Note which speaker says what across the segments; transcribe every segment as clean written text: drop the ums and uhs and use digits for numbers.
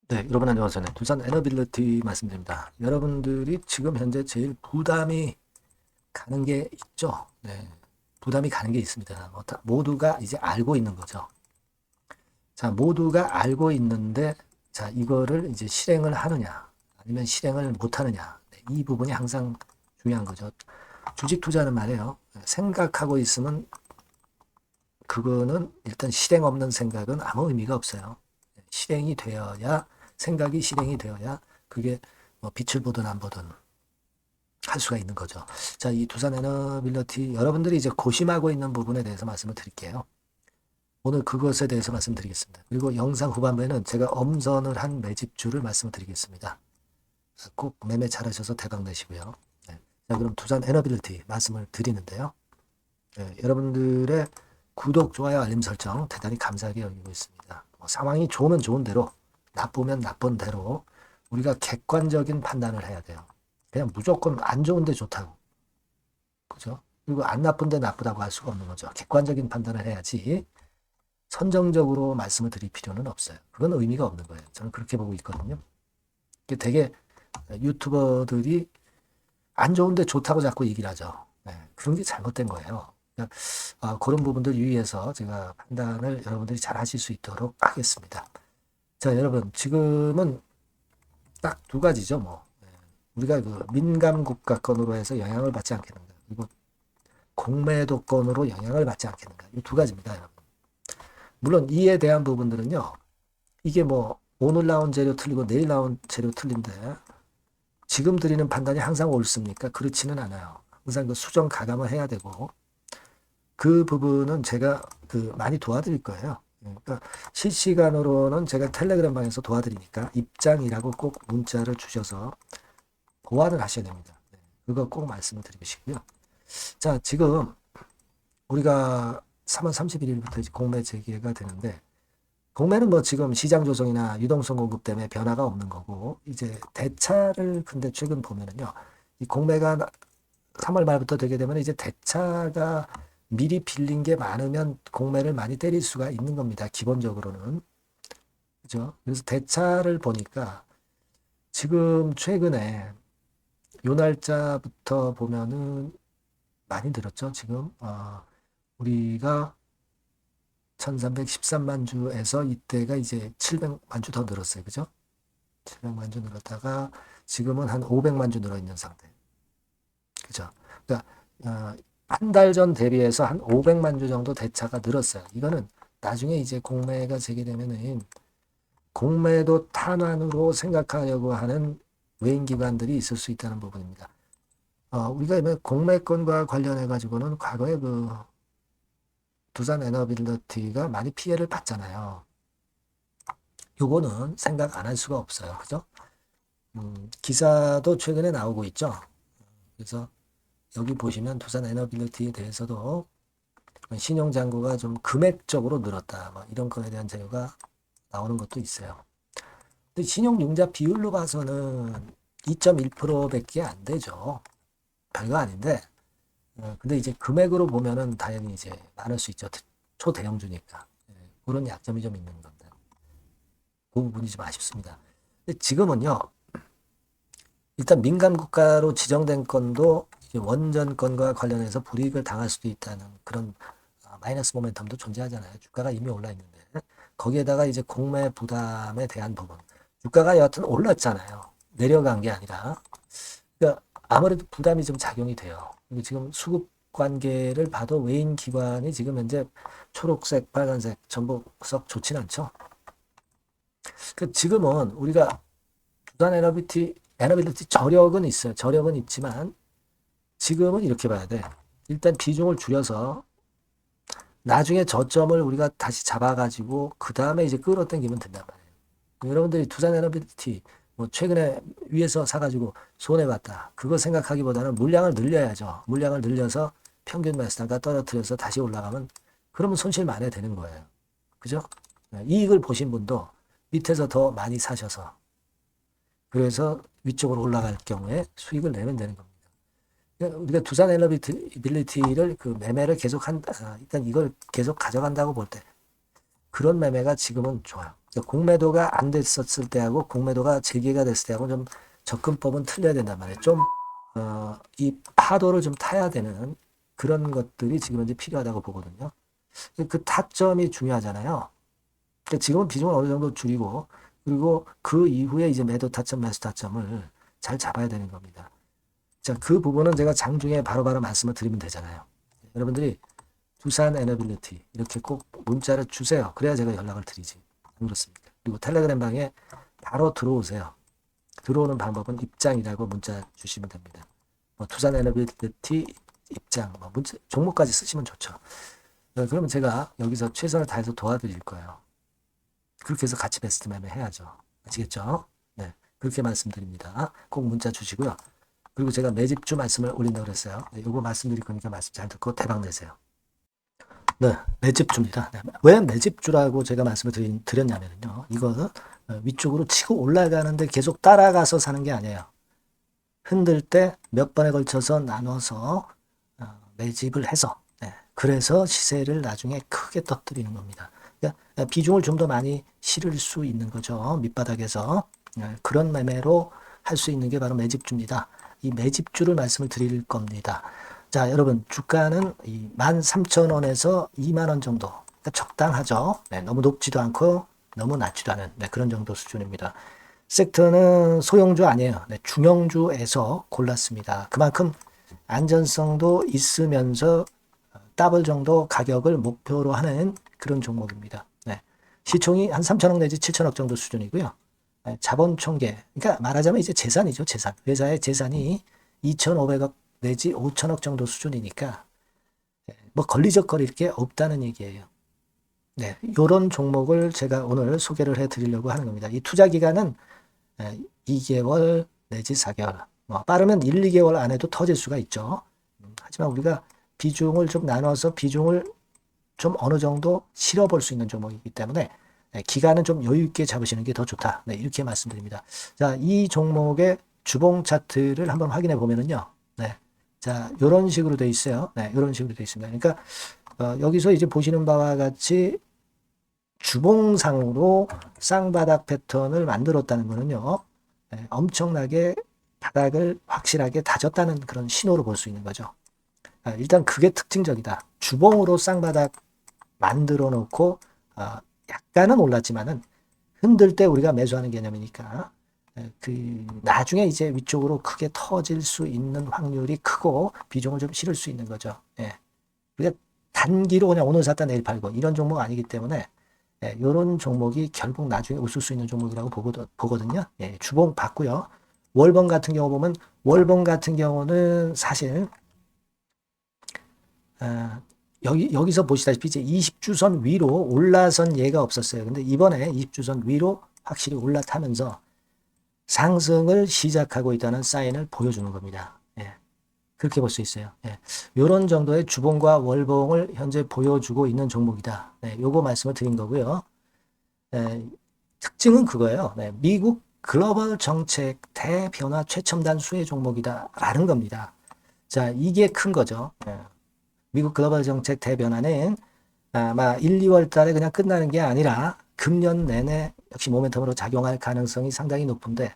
Speaker 1: 네, 여러분 안녕하세요. 네, 두산 에너빌리티 말씀드립니다. 여러분들이 지금 현재 제일 부담이 가는 게 있죠. 네, 부담이 가는 게 있습니다. 모두가 이제 알고 있는 거죠. 자, 모두가 알고 있는데, 자, 이거를 이제 실행을 하느냐, 아니면 실행을 못 하느냐. 네, 이 부분이 항상 중요한 거죠. 주식 투자는 말이에요. 생각하고 있으면 그거는 일단 실행 없는 생각은 아무 의미가 없어요. 실행이 되어야 생각이 실행이 되어야 그게 뭐 빛을 보든 안 보든 할 수가 있는 거죠. 자, 이 두산 에너빌리티 여러분들이 이제 고심하고 있는 부분에 대해서 말씀을 드릴게요. 오늘 그것에 대해서 말씀드리겠습니다. 그리고 영상 후반부에는 제가 엄선을 한 매집주를 말씀을 드리겠습니다. 꼭 매매 잘하셔서 대박 내시고요. 네. 자, 그럼 두산 에너빌리티 말씀을 드리는데요. 네, 여러분들의 구독, 좋아요, 알림 설정 대단히 감사하게 여기고 있습니다. 상황이 좋으면 좋은 대로, 나쁘면 나쁜 대로 우리가 객관적인 판단을 해야 돼요. 그냥 무조건 안 좋은데 좋다고. 그죠? 그리고 안 나쁜데 나쁘다고 할 수가 없는 거죠. 객관적인 판단을 해야지 선정적으로 말씀을 드릴 필요는 없어요. 그건 의미가 없는 거예요. 저는 그렇게 보고 있거든요. 되게 유튜버들이 안 좋은데 좋다고 자꾸 얘기를 하죠. 네, 그런 게 잘못된 거예요. 그런 부분들 유의해서 제가 판단을 여러분들이 잘 하실 수 있도록 하겠습니다. 자, 여러분, 지금은 딱 두 가지죠, 뭐. 우리가 그 민감 국가권으로 해서 영향을 받지 않겠는가. 그리고 공매도권으로 영향을 받지 않겠는가. 이 두 가지입니다, 여러분. 물론 이에 대한 부분들은요, 이게 뭐, 오늘 나온 재료 틀리고 내일 나온 재료 틀린데, 지금 드리는 판단이 항상 옳습니까? 그렇지는 않아요. 항상 그 수정 가감을 해야 되고, 그 부분은 제가 그 많이 도와드릴 거예요. 그러니까 실시간으로는 제가 텔레그램 방에서 도와드리니까 입장이라고 꼭 문자를 주셔서 보완을 하셔야 됩니다. 그거 꼭 말씀을 드리고 싶고요. 자, 지금 우리가 3월 31일부터 이제 공매 재개가 되는데 공매는 뭐 지금 시장 조성이나 유동성 공급 때문에 변화가 없는 거고 이제 대차를 근데 최근 보면은요. 이 공매가 3월 말부터 되게 되면 이제 대차가 미리 빌린 게 많으면 공매를 많이 때릴 수가 있는 겁니다. 기본적으로는. 그죠? 그래서 대차를 보니까 지금 최근에 요 날짜부터 보면은 많이 늘었죠. 지금 우리가 1313만 주에서 이때가 이제 700만 주 더 늘었어요. 그죠? 700만 주 늘었다가 지금은 한 500만 주 늘어 있는 상태. 그죠? 그러니까 한 달 전 대비해서 한 500만 주 정도 대차가 늘었어요. 이거는 나중에 이제 공매가 재개되면은 공매도 탄환으로 생각하려고 하는 외인 기관들이 있을 수 있다는 부분입니다. 우리가 공매권과 관련해 가지고는 과거에 그 두산 에너빌리티가 많이 피해를 봤잖아요. 요거는 생각 안 할 수가 없어요. 그죠? 기사도 최근에 나오고 있죠. 그래서 여기 보시면 두산 에너빌리티에 대해서도 신용잔고가 좀 금액적으로 늘었다. 뭐 이런 건에 대한 자료가 나오는 것도 있어요. 근데 신용융자 비율로 봐서는 2.1%밖에 안 되죠. 별거 아닌데. 근데 이제 금액으로 보면은 당연히 이제 많을 수 있죠. 초대형주니까. 그런 약점이 좀 있는 건데. 그 부분이 좀 아쉽습니다. 근데 지금은요. 일단 민간 국가로 지정된 건도 원전 건과 관련해서 불이익을 당할 수도 있다는 그런 마이너스 모멘텀도 존재하잖아요. 주가가 이미 올라 있는데 거기에다가 이제 공매 부담에 대한 부분 주가가 여하튼 올랐잖아요. 내려간 게 아니라 그러니까 아무래도 부담이 좀 작용이 돼요. 지금 수급 관계를 봐도 외인 기관이 지금 현재 초록색, 빨간색 전부 썩 좋진 않죠. 그 지금은 우리가 부산 에너빌리티 저력은 있어요. 저력은 있지만 지금은 이렇게 봐야 돼. 일단 비중을 줄여서 나중에 저점을 우리가 다시 잡아가지고 그 다음에 이제 끌어당기면 된단 말이에요. 여러분들이 두산 에너빌리티 뭐 최근에 위에서 사가지고 손해봤다. 그거 생각하기보다는 물량을 늘려야죠. 물량을 늘려서 평균 매수단가 떨어뜨려서 다시 올라가면 그러면 손실 많이 되는 거예요. 그죠? 이익을 보신 분도 밑에서 더 많이 사셔서 그래서 위쪽으로 올라갈 경우에 수익을 내면 되는 겁니다. 우리가 두산 에너빌리티를 그 매매를 계속 일단 이걸 계속 가져간다고 볼 때 그런 매매가 지금은 좋아요. 공매도가 안 됐었을 때하고 공매도가 재개가 됐을 때하고 좀 접근법은 틀려야 된단 말이에요. 좀 이 파도를 좀 타야 되는 그런 것들이 지금 현재 필요하다고 보거든요. 그 타점이 중요하잖아요. 그러니까 지금은 비중을 어느 정도 줄이고 그리고 그 이후에 이제 매도 타점, 매수 타점을 잘 잡아야 되는 겁니다. 자, 그 부분은 제가 장중에 바로바로 말씀을 드리면 되잖아요. 여러분들이 두산 에너빌리티 이렇게 꼭 문자를 주세요. 그래야 제가 연락을 드리지. 안 그렇습니까? 그리고 텔레그램 방에 바로 들어오세요. 들어오는 방법은 입장이라고 문자 주시면 됩니다. 뭐 두산 에너빌리티 입장, 뭐 문자, 종목까지 쓰시면 좋죠. 그러면 제가 여기서 최선을 다해서 도와드릴 거예요. 그렇게 해서 같이 베스트 매매 해야죠. 아시겠죠? 네, 그렇게 말씀드립니다. 꼭 문자 주시고요. 그리고 제가 매집주 말씀을 올린다고 그랬어요. 네, 요거 말씀드릴 거니까 말씀 잘 듣고 대박 내세요. 네, 매집주입니다. 네, 왜 매집주라고 제가 말씀을 드렸냐면요. 이거 위쪽으로 치고 올라가는데 계속 따라가서 사는 게 아니에요. 흔들 때 몇 번에 걸쳐서 나눠서 매집을 해서 그래서 시세를 나중에 크게 터뜨리는 겁니다. 그러니까 비중을 좀 더 많이 실을 수 있는 거죠. 밑바닥에서 그런 매매로 할 수 있는 게 바로 매집주입니다. 이 매집주를 말씀을 드릴 겁니다. 자, 여러분 주가는 13,000원에서 20,000원 정도 그러니까 적당하죠. 너무 높지도 않고 너무 낮지도 않은 그런 정도 수준입니다. 섹터는 소형주 아니에요. 중형주에서 골랐습니다. 그만큼 안전성도 있으면서 더블 정도 가격을 목표로 하는 그런 종목입니다. 시총이 한 3천억 내지 7천억 정도 수준이고요. 자본 총계, 그러니까 말하자면 이제 재산이죠, 재산. 회사의 재산이 2,500억 내지 5천억 정도 수준이니까 뭐 걸리적거릴 게 없다는 얘기예요. 네, 이런 종목을 제가 오늘 소개를 해드리려고 하는 겁니다. 이 투자 기간은 2개월 내지 4개월, 뭐 빠르면 1, 2개월 안에도 터질 수가 있죠. 하지만 우리가 비중을 좀 나눠서 비중을 좀 어느 정도 실어볼 수 있는 종목이기 때문에 기간은 좀 여유 있게 잡으시는 게 더 좋다. 이렇게 말씀드립니다. 자, 이 종목의 주봉 차트를 한번 확인해 보면은요. 자, 이런 식으로 돼 있어요. 이런 식으로 돼 있습니다. 그러니까 여기서 이제 보시는 바와 같이 주봉상으로 쌍바닥 패턴을 만들었다는 거는요. 엄청나게 바닥을 확실하게 다졌다는 그런 신호로 볼 수 있는 거죠. 일단 그게 특징적이다. 주봉으로 쌍바닥 만들어 놓고 약간은 올랐지만은 흔들 때 우리가 매수하는 개념이니까 그 나중에 이제 위쪽으로 크게 터질 수 있는 확률이 크고 비중을 좀 실을 수 있는 거죠. 우리가 단기로 그냥 오늘 샀다 내일 팔고 이런 종목 아니기 때문에 이런 종목이 결국 나중에 웃을 수 있는 종목이라고 보거든요. 주봉 봤고요. 월봉 같은 경우 보면 월봉 같은 경우는 사실 여기서 보시다시피 이제 20주선 위로 올라선 예가 없었어요. 근데 이번에 20주선 위로 확실히 올라타면서 상승을 시작하고 있다는 사인을 보여주는 겁니다. 그렇게 볼 수 있어요. 이런 정도의 주봉과 월봉을 현재 보여주고 있는 종목이다. 요거 말씀을 드린 거고요. 특징은 그거예요. 미국 글로벌 정책 대변화 최첨단 수혜 종목이다 라는 겁니다. 자, 이게 큰 거죠. 미국 글로벌 정책 대변화는 아마 1, 2월 달에 그냥 끝나는 게 아니라 금년 내내 역시 모멘텀으로 작용할 가능성이 상당히 높은데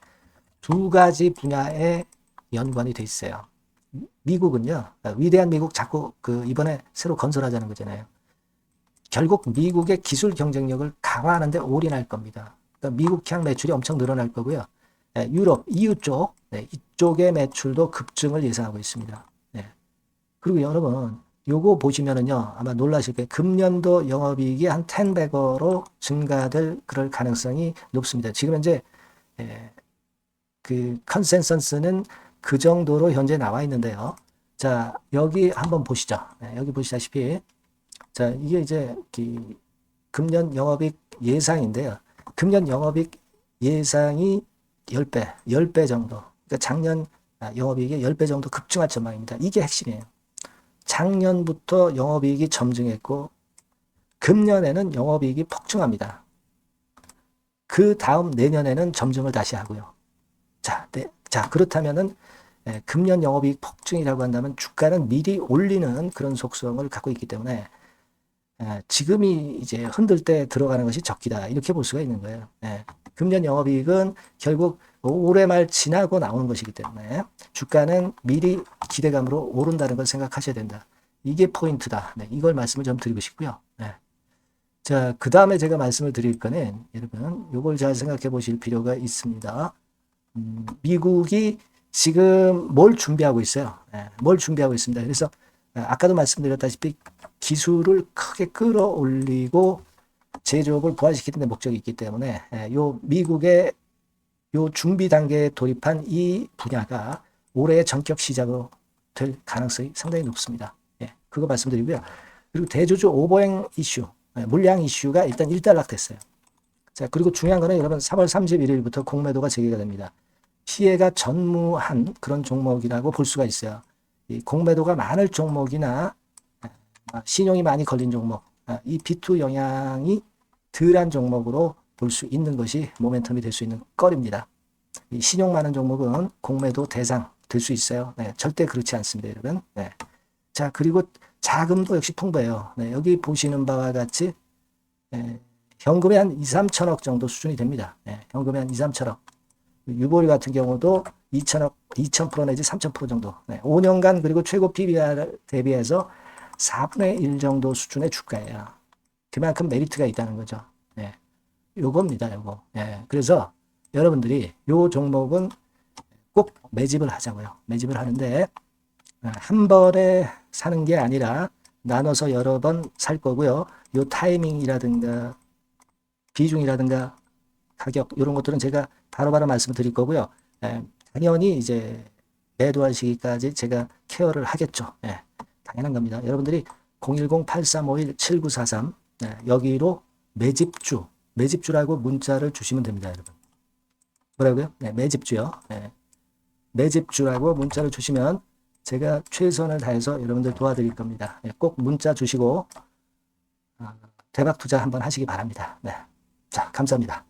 Speaker 1: 두 가지 분야에 연관이 돼 있어요. 미국은요, 위대한 미국 자꾸 이번에 새로 건설하자는 거잖아요. 결국 미국의 기술 경쟁력을 강화하는 데 올인할 겁니다. 그러니까 미국향 매출이 엄청 늘어날 거고요. 유럽, EU 쪽, 이쪽의 매출도 급증을 예상하고 있습니다. 그리고 여러분, 요거 보시면은요, 아마 놀라실 거예요. 금년도 영업이익이 한 10배로 증가될 그럴 가능성이 높습니다. 지금 현재 그 컨센서스는 그 정도로 현재 나와 있는데요. 자, 여기 한번 보시죠. 여기 보시다시피 자, 이게 이제 금년 영업이익 예상인데요. 금년 영업이익 예상이 10배 정도. 그러니까 작년 영업이익이 10배 정도 급증할 전망입니다. 이게 핵심이에요. 작년부터 영업이익이 점증했고 금년에는 영업이익이 폭증합니다. 그 다음 내년에는 점증을 다시 하고요. 자, 그렇다면은 금년 영업이익 폭증이라고 한다면 주가는 미리 올리는 그런 속성을 갖고 있기 때문에 지금이 이제 흔들 때 들어가는 것이 적기다. 이렇게 볼 수가 있는 거예요. 금년 영업이익은 결국 올해 말 지나고 나오는 것이기 때문에 주가는 미리 기대감으로 오른다는 걸 생각하셔야 된다. 이게 포인트다. 이걸 말씀을 좀 드리고 싶고요. 자, 그 다음에 제가 말씀을 드릴 거는 여러분 이걸 잘 생각해 보실 필요가 있습니다. 미국이 지금 뭘 준비하고 있어요. 뭘 준비하고 있습니다. 그래서 아까도 말씀드렸다시피 기술을 크게 끌어올리고 제조업을 부활시키는 데 목적이 있기 때문에 요 미국의 요 준비 단계에 돌입한 이 분야가 올해 전격 시작으로 될 가능성이 상당히 높습니다. 그거 말씀드리고요. 그리고 대주주 오버행 이슈, 물량 이슈가 일단 일단락됐어요. 자, 그리고 중요한 거는 여러분 3월 31일부터 공매도가 재개가 됩니다. 피해가 전무한 그런 종목이라고 볼 수가 있어요. 이 공매도가 많을 종목이나 신용이 많이 걸린 종목, 이 B2 영향이 덜한 종목으로 볼 수 있는 것이 모멘텀이 될 수 있는 거리입니다. 이 신용 많은 종목은 공매도 대상 될 수 있어요. 절대 그렇지 않습니다, 여러분. 자, 그리고 자금도 역시 풍부해요. 여기 보시는 바와 같이 현금이 한 2, 3천억 정도 수준이 됩니다. 현금이 한 2, 3천억. 유보리 같은 경우도 2천억, 2,000% 내지 3,000% 정도. 5년간 그리고 최고 PBR 대비해서 4분의 1 정도 수준의 주가예요. 그만큼 메리트가 있다는 거죠. 요겁니다, 요거. 그래서 여러분들이 요 종목은 꼭 매집을 하자고요. 매집을 하는데 한 번에 사는 게 아니라 나눠서 여러 번 살 거고요. 요 타이밍이라든가 비중이라든가 가격 이런 것들은 제가 바로바로 말씀을 드릴 거고요. 당연히 이제 매도할 시기까지 제가 케어를 하겠죠. 당연한 겁니다. 여러분들이 010-8351-7943 여기로 매집주라고 문자를 주시면 됩니다, 여러분. 뭐라고요? 매집주요. 매집주라고 문자를 주시면 제가 최선을 다해서 여러분들 도와드릴 겁니다. 꼭 문자 주시고 대박 투자 한번 하시기 바랍니다. 자, 감사합니다.